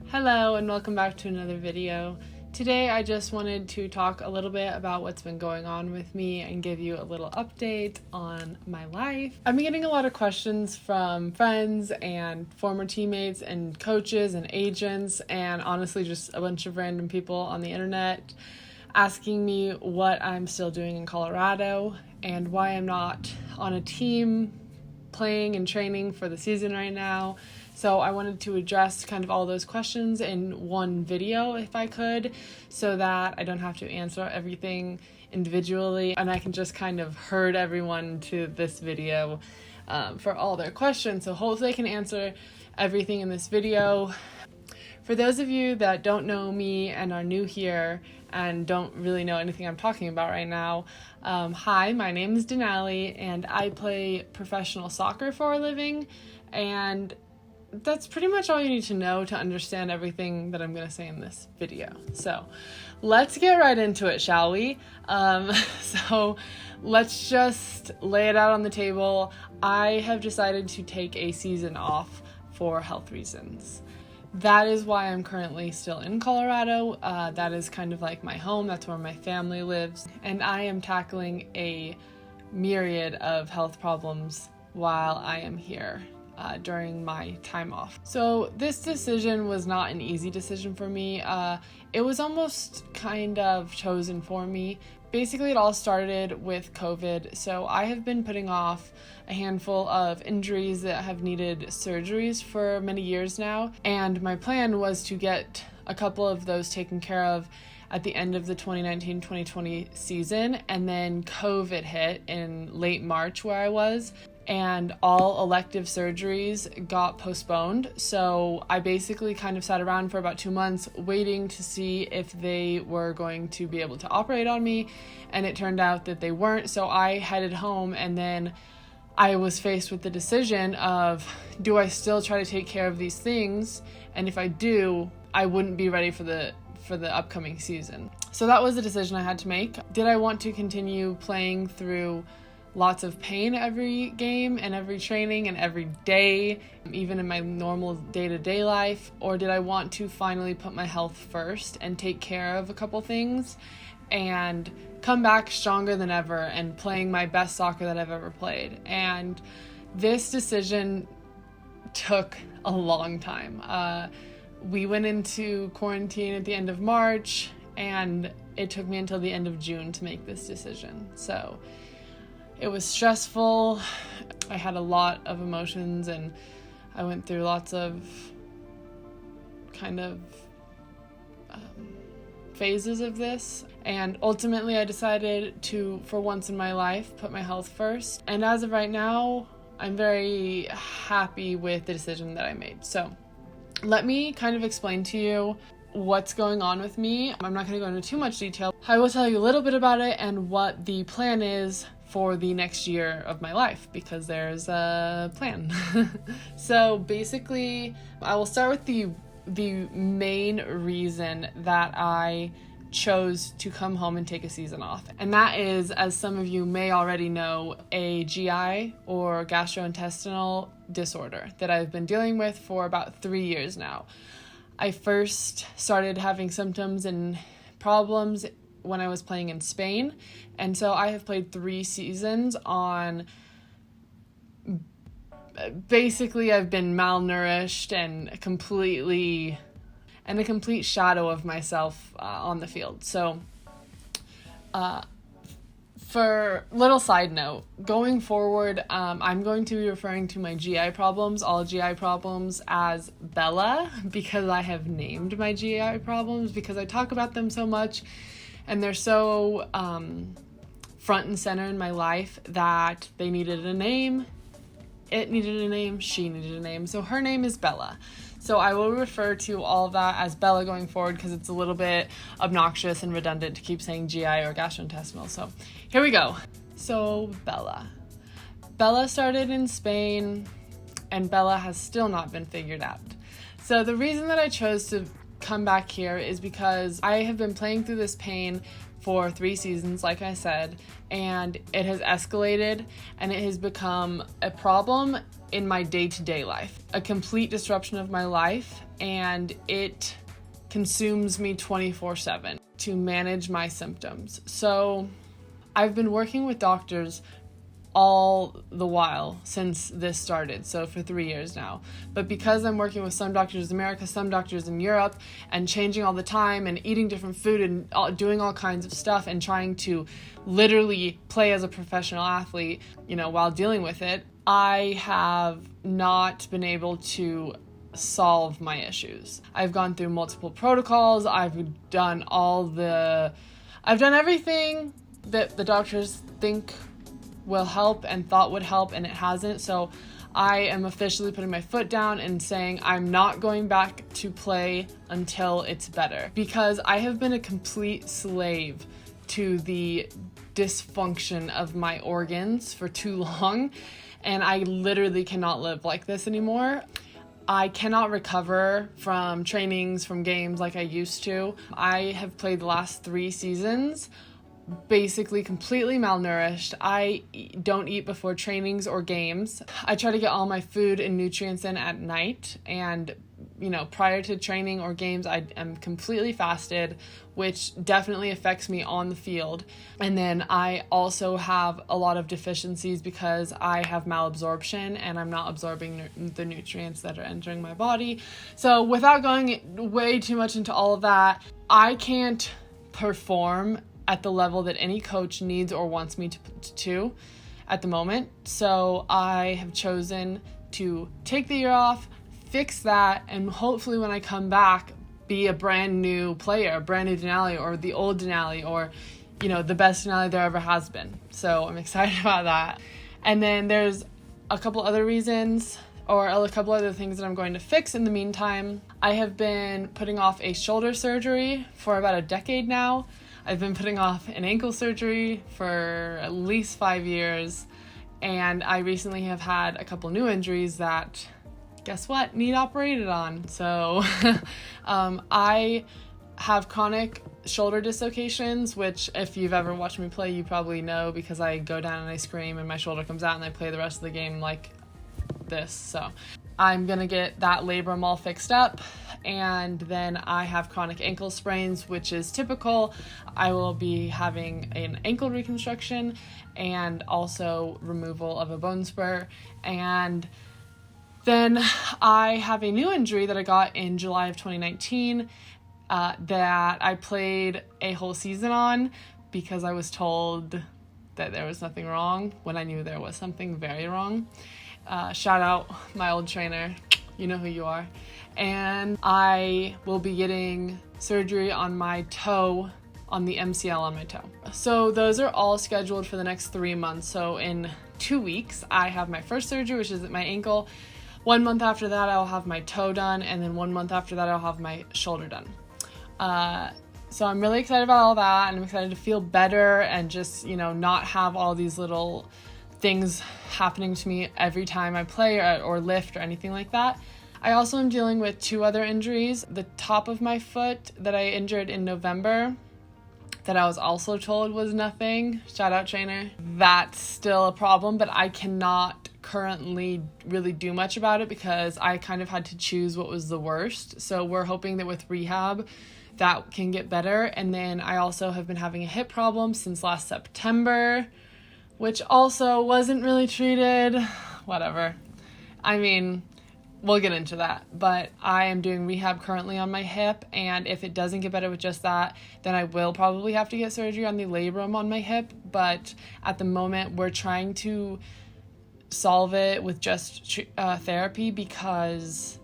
Hello and welcome back to another video. Today I just wanted to talk a little bit about what's been going on with me and give you a little update on my life. I've been getting a lot of questions from friends and former teammates and coaches and agents and honestly just a bunch of random people on the internet asking me what I'm still doing in Colorado and why I'm not on a team playing and training for the season right now. So I wanted to address kind of all those questions in one video if I could, so that I don't have to answer everything individually and I can just kind of herd everyone to this video for all their questions. So hopefully I can answer everything in this video. For those of you that don't know me and are new here and don't really know anything I'm talking about right now, hi, my name is Denali and I play professional soccer for a living, and that's pretty much all you need to know to understand everything that I'm going to say in this video. So let's get right into it, shall we? So let's just lay it out on the table. I have decided to take a season off for health reasons. That is why I'm currently still in Colorado. That is kind of like my home. That's where my family lives. And I am tackling a myriad of health problems while I am here during my time off. So this decision was not an easy decision for me. It was almost kind of chosen for me. Basically, it all started with COVID. So I have been putting off a handful of injuries that have needed surgeries for many years now. And my plan was to get a couple of those taken care of at the end of the 2019-2020 season. And then COVID hit in late March where I was, and all elective surgeries got postponed. So I basically kind of sat around for about 2 months waiting to see if they were going to be able to operate on me, and it turned out that they weren't. So I headed home, and then I was faced with the decision of, do I still try to take care of these things? And if I do, I wouldn't be ready for the upcoming season. So that was the decision I had to make. Did I want to continue playing through lots of pain every game and every training and every day, even in my normal day-to-day life? Or did I want to finally put my health first and take care of a couple things and come back stronger than ever and playing my best soccer that I've ever played? And this decision took a long time. We went into quarantine at the end of March, and it took me until the end of June to make this decision. So it was stressful. I had a lot of emotions, and I went through lots of kind of phases of this. And ultimately I decided to, for once in my life, put my health first. And as of right now, I'm very happy with the decision that I made. So let me kind of explain to you what's going on with me. I'm not going to go into too much detail. I will tell you a little bit about it and what the plan is for the next year of my life, because there's a plan. So basically, I will start with the main reason that I chose to come home and take a season off. And that is, as some of you may already know, a GI or gastrointestinal disorder that I've been dealing with for about 3 years now. I first started having symptoms and problems when I was playing in Spain, and so I have played 3 seasons on, basically I've been malnourished and a complete shadow of myself on the field. So for little side note, going forward, I'm going to be referring to my GI problems, all GI problems, as Bella, because I have named my GI problems, because I talk about them so much and they're so front and center in my life that they needed a name. It needed a name, she needed a name. So her name is Bella. So I will refer to all of that as Bella going forward, because it's a little bit obnoxious and redundant to keep saying GI or gastrointestinal. So here we go. So Bella. Bella started in Spain, and Bella has still not been figured out. So the reason that I chose to come back here is because I have been playing through this pain for 3 seasons, like I said, and it has escalated and it has become a problem in my day-to-day life, a complete disruption of my life, and it consumes me 24/7 to manage my symptoms. So I've been working with doctors all the while since this started, so for 3 years now. But because I'm working with some doctors in America, some doctors in Europe, and changing all the time and eating different food and doing all kinds of stuff and trying to literally play as a professional athlete, while dealing with it, I have not been able to solve my issues. I've gone through multiple protocols. I've done everything that the doctors think will help and thought would help, and it hasn't. So I am officially putting my foot down and saying I'm not going back to play until it's better, because I have been a complete slave to the dysfunction of my organs for too long, and I literally cannot live like this anymore. I cannot recover from trainings, from games like I used to. I have played the last 3 seasons basically completely malnourished. I don't eat before trainings or games. I try to get all my food and nutrients in at night, and prior to training or games, I am completely fasted, which definitely affects me on the field. And then I also have a lot of deficiencies because I have malabsorption and I'm not absorbing the nutrients that are entering my body. So without going way too much into all of that, I can't perform at the level that any coach needs or wants me to at the moment. So I have chosen to take the year off, fix that, and hopefully when I come back, be a brand new player, a brand new Denali, or the old Denali, or the best Denali there ever has been. So I'm excited about that. And then there's a couple other reasons, or a couple other things that I'm going to fix in the meantime. I have been putting off a shoulder surgery for about a decade now. I've been putting off an ankle surgery for at least 5 years, and I recently have had a couple new injuries that, guess what, need operated on. So I have chronic shoulder dislocations, which if you've ever watched me play, you probably know, because I go down and I scream and my shoulder comes out and I play the rest of the game like this. So I'm gonna get that labrum all fixed up, and then I have chronic ankle sprains, which is typical. I will be having an ankle reconstruction and also removal of a bone spur. And then I have a new injury that I got in July of 2019 that I played a whole season on because I was told that there was nothing wrong when I knew there was something very wrong. Shout out my old trainer, you know who you are. And I will be getting surgery on my toe, on the MCL on my toe. So those are all scheduled for the next 3 months. So in 2 weeks, I have my first surgery, which is at my ankle. 1 month after that, I'll have my toe done. And then 1 month after that, I'll have my shoulder done. So I'm really excited about all that. And I'm excited to feel better and just, not have all these little things happening to me every time I play or lift or anything like that. I also am dealing with 2 other injuries. The top of my foot that I injured in November, that I was also told was nothing. Shout out trainer. That's still a problem, but I cannot currently really do much about it because I kind of had to choose what was the worst. So we're hoping that with rehab that can get better. And then I also have been having a hip problem since last September, which also wasn't really treated. Whatever. I mean, we'll get into that. But I am doing rehab currently on my hip, and if it doesn't get better with just that, then I will probably have to get surgery on the labrum on my hip. But at the moment, we're trying to solve it with just therapy because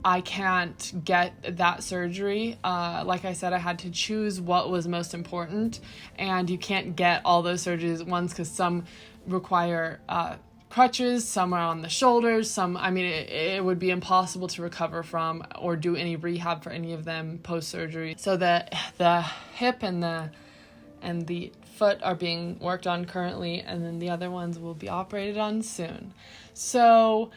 I can't get that surgery. Like I said, I had to choose what was most important, and you can't get all those surgeries at once because some require crutches, some are on the shoulders, it would be impossible to recover from or do any rehab for any of them post-surgery. So the hip and the foot are being worked on currently, and then the other ones will be operated on soon. So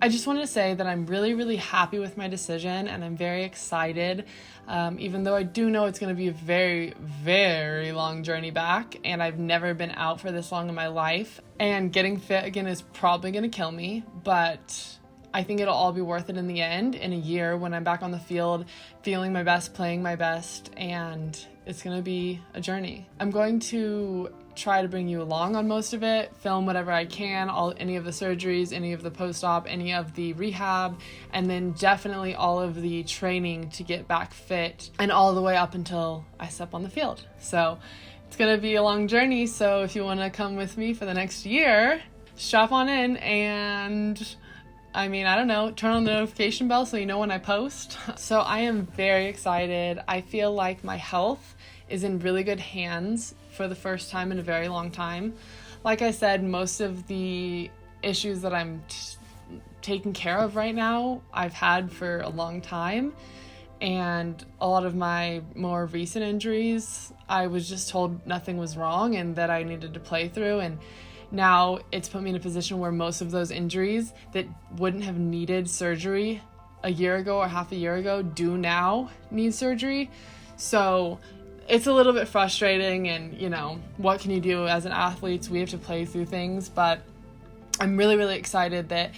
I just wanted to say that I'm really, really happy with my decision, and I'm very excited, even though I do know it's going to be a very, very long journey back, and I've never been out for this long in my life, and getting fit again is probably going to kill me, but I think it'll all be worth it in the end, in a year when I'm back on the field, feeling my best, playing my best, and it's going to be a journey. I'm going to try to bring you along on most of it, film whatever I can, any of the surgeries, any of the post-op, any of the rehab, and then definitely all of the training to get back fit, and all the way up until I step on the field. So it's going to be a long journey, so if you want to come with me for the next year, strap on in and I don't know, turn on the notification bell so you know when I post. So I am very excited. I feel like my health is in really good hands for the first time in a very long time. Like I said, most of the issues that I'm taking care of right now, I've had for a long time. And a lot of my more recent injuries, I was just told nothing was wrong and that I needed to play through. And now it's put me in a position where most of those injuries that wouldn't have needed surgery a year ago or half a year ago do now need surgery. So it's a little bit frustrating, and what can you do as an athlete? We have to play through things, but I'm really, really excited that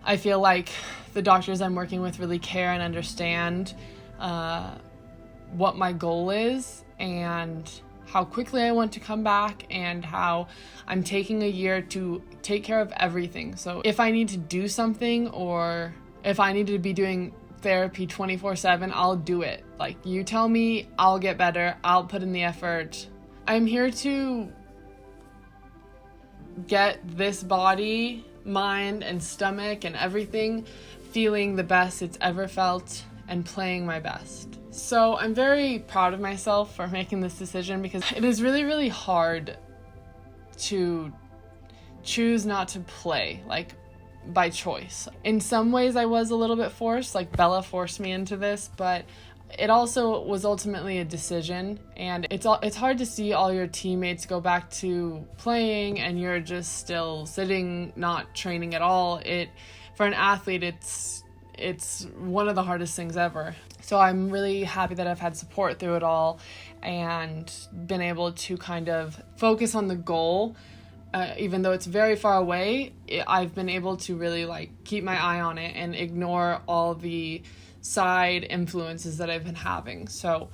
I feel like the doctors I'm working with really care and understand what my goal is and how quickly I want to come back, and how I'm taking a year to take care of everything. So if I need to do something, or if I need to be doing therapy 24/7, I'll do it. Like, you tell me, I'll get better, I'll put in the effort. I'm here to get this body, mind, and stomach and everything feeling the best it's ever felt and playing my best. So I'm very proud of myself for making this decision, because it is really, really hard to choose not to play, like, by choice. In some ways I was a little bit forced, like Bella forced me into this, but it also was ultimately a decision, and it's hard to see all your teammates go back to playing and you're just still sitting, not training at all. For an athlete, it's one of the hardest things ever. So I'm really happy that I've had support through it all and been able to kind of focus on the goal. Even though it's very far away, I've been able to really keep my eye on it and ignore all the side influences that I've been having. So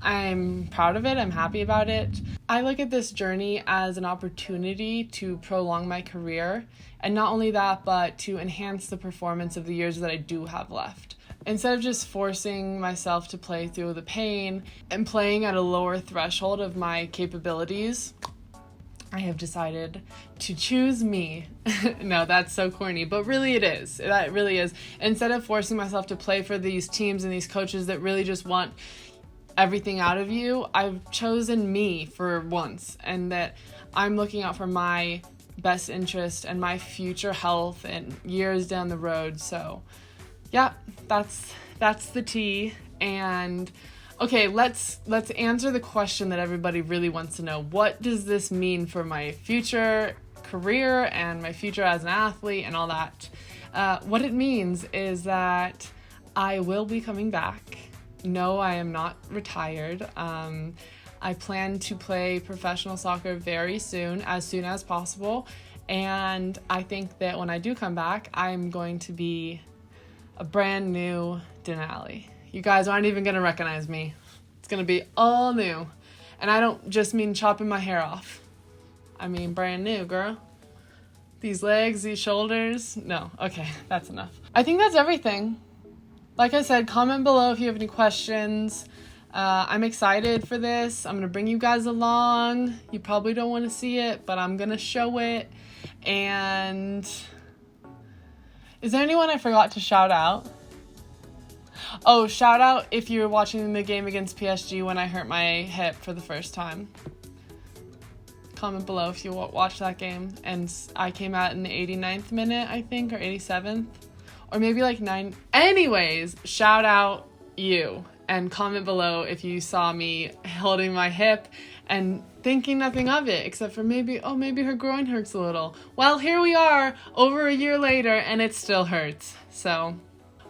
I'm proud of it. I'm happy about it. I look at this journey as an opportunity to prolong my career, and not only that, but to enhance the performance of the years that I do have left. Instead of just forcing myself to play through the pain and playing at a lower threshold of my capabilities, I have decided to choose me. No, that's so corny, but really it is. That really is. Instead of forcing myself to play for these teams and these coaches that really just want everything out of you, I've chosen me for once, and that I'm looking out for my best interest and my future health and years down the road. So yeah, that's the tea. And okay, let's answer the question that everybody really wants to know. What does this mean for my future career and my future as an athlete and all that? What it means is that I will be coming back. No, I am not retired. I plan to play professional soccer very soon as possible. And I think that when I do come back, I'm going to be a brand new Denali. You guys aren't even going to recognize me. It's going to be all new. And I don't just mean chopping my hair off. I mean brand new, girl. These legs, these shoulders. No, okay, that's enough. I think that's everything. Like I said, comment below if you have any questions. I'm excited for this. I'm going to bring you guys along. You probably don't want to see it, but I'm going to show it. And is there anyone I forgot to shout out? Oh, shout out if you were watching the game against PSG when I hurt my hip for the first time. Comment below if you watched that game. And I came out in the 89th minute, I think, or 87th. Or maybe 9. Anyways, shout out you. And comment below if you saw me holding my hip and thinking nothing of it except for maybe her groin hurts a little. Well, here we are over a year later and it still hurts. So,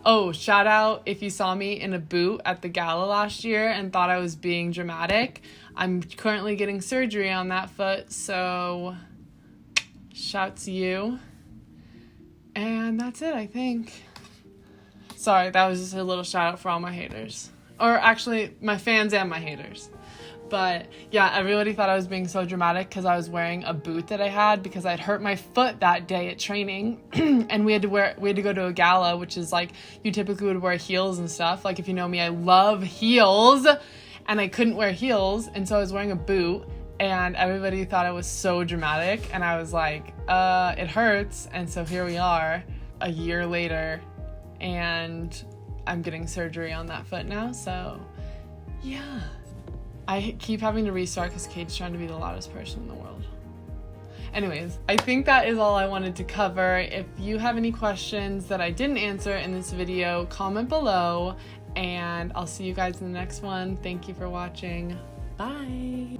oh, shout out if you saw me in a boot at the gala last year and thought I was being dramatic. I'm currently getting surgery on that foot, so shout to you. And that's it, I think. Sorry, that was just a little shout out for all my haters. Or actually, my fans and my haters. But yeah, everybody thought I was being so dramatic because I was wearing a boot that I had because I'd hurt my foot that day at training. And we had to go to a gala, which is like, you typically would wear heels and stuff. Like, if you know me, I love heels. And I couldn't wear heels, and so I was wearing a boot, and everybody thought I was so dramatic, and I was like, it hurts. And so here we are a year later, and I'm getting surgery on that foot now. So yeah, I keep having to restart because Kate's trying to be the loudest person in the world. Anyways, I think that is all I wanted to cover. If you have any questions that I didn't answer in this video, comment below, and I'll see you guys in the next one. Thank you for watching. Bye.